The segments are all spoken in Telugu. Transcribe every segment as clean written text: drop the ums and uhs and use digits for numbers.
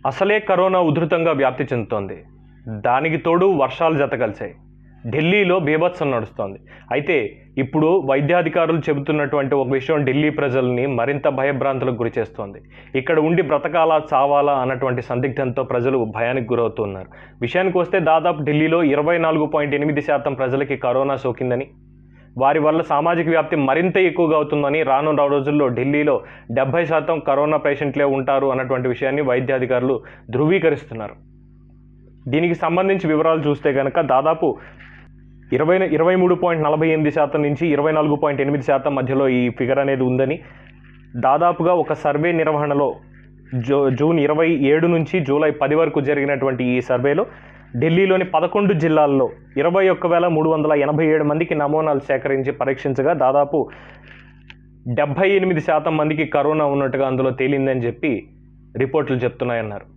అసలే కరోనా ఉధృతంగా వ్యాప్తి చెందుతోంది. దానికి తోడు వర్షాలు జతకలిశాయి. ఢిల్లీలో బీభత్సం నడుస్తోంది. అయితే ఇప్పుడు వైద్యాధికారులు చెబుతున్నటువంటి ఒక విషయం ఢిల్లీ ప్రజల్ని మరింత భయభ్రాంతులకు గురిచేస్తోంది. ఇక్కడ ఉండి బ్రతకాలా చావాలా అన్నటువంటి సందిగ్ధంతో ప్రజలు భయానికి గురవుతున్నారు. విషయానికి వస్తే దాదాపు ఢిల్లీలో 24.8% ప్రజలకి కరోనా సోకిందని, వారి వల్ల సామాజిక వ్యాప్తి మరింత ఎక్కువగా అవుతుందని, రానున్న రోజుల్లో ఢిల్లీలో 70% కరోనా పేషెంట్లే ఉంటారు అన్నటువంటి విషయాన్ని వైద్యాధికారులు ధృవీకరిస్తున్నారు. దీనికి సంబంధించి వివరాలు చూస్తే కనుక దాదాపు 23.48% నుంచి 24.8% మధ్యలో ఈ ఫిగర్ అనేది ఉందని, దాదాపుగా ఒక సర్వే నిర్వహణలో జూన్ 27 నుంచి జూలై 10 వరకు జరిగినటువంటి ఈ సర్వేలో ఢిల్లీలోని 11 జిల్లాల్లో 21,387 మందికి నమూనాలు సేకరించి పరీక్షించగా దాదాపు 78% మందికి కరోనా ఉన్నట్టుగా అందులో తేలిందని చెప్పి రిపోర్టులు చెప్తున్నాయన్నారు.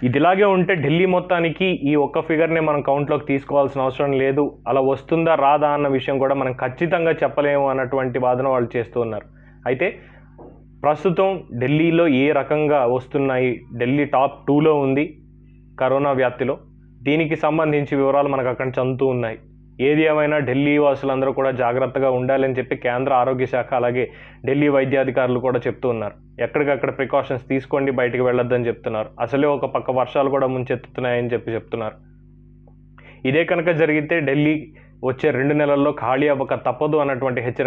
ఇదిలాగే ఉంటే ఢిల్లీ మొత్తానికి ఈ ఒక్క ఫిగర్నే మనం కౌంట్లోకి తీసుకోవాల్సిన అవసరం లేదు, అలా వస్తుందా రాదా అన్న విషయం కూడా మనం ఖచ్చితంగా చెప్పలేము అన్నటువంటి వాదన వాళ్ళు చేస్తూ ఉన్నారు. అయితే ప్రస్తుతం ఢిల్లీలో ఏ రకంగా వస్తున్నాయి, ఢిల్లీ టాప్ 2లో ఉంది కరోనా వ్యాప్తిలో. దీనికి సంబంధించి వివరాలు మనకు అక్కడ చదువుతూ ఉన్నాయి. ఏది ఏమైనా ఢిల్లీ వాసులందరూ కూడా జాగ్రత్తగా ఉండాలని చెప్పి కేంద్ర ఆరోగ్య శాఖ అలాగే ఢిల్లీ వైద్యాధికారులు కూడా చెప్తూ ఉన్నారు. ఎక్కడికక్కడ ప్రికాషన్స్ తీసుకోండి, బయటికి వెళ్ళొద్దని చెప్తున్నారు. అసలే ఒక పక్క వర్షాలు కూడా ముంచెత్తుతున్నాయని చెప్తున్నారు. ఇదే కనుక జరిగితే ఢిల్లీ వచ్చే 2 నెలల్లో ఖాళీ అవ్వక తప్పదు అన్నటువంటి హెచ్చరిక